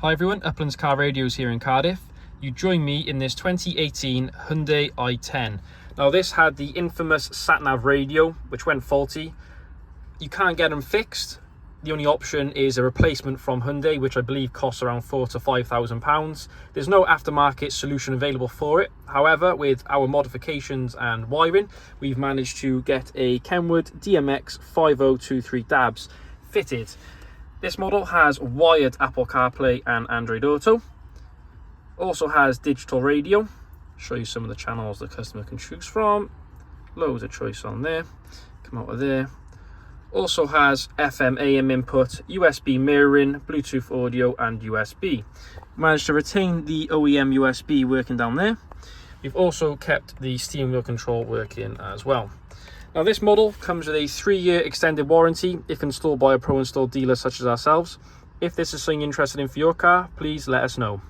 Hi everyone, Uplands Car Radios here in Cardiff. You join me in this 2018 Hyundai i10. Now this had the infamous sat-nav radio, which went faulty. You can't get them fixed. The only option is a replacement from Hyundai, which I believe costs around £4,000 to £5,000. There's no aftermarket solution available for it. However, with our modifications and wiring, we've managed to get a KENWOOD DMX5023DABS fitted. This model has wired Apple CarPlay and Android Auto. Also has digital radio. Show you some of the channels the customer can choose from. Loads of choice on there. Come out of there. Also has FM, AM input, USB mirroring, Bluetooth audio and USB. Managed to retain the OEM USB working down there. We've also kept the steering wheel control working as well. Now this model comes with a 3-year extended warranty if installed by a pro installed dealer such as ourselves. If this is something you're interested in for your car, please let us know.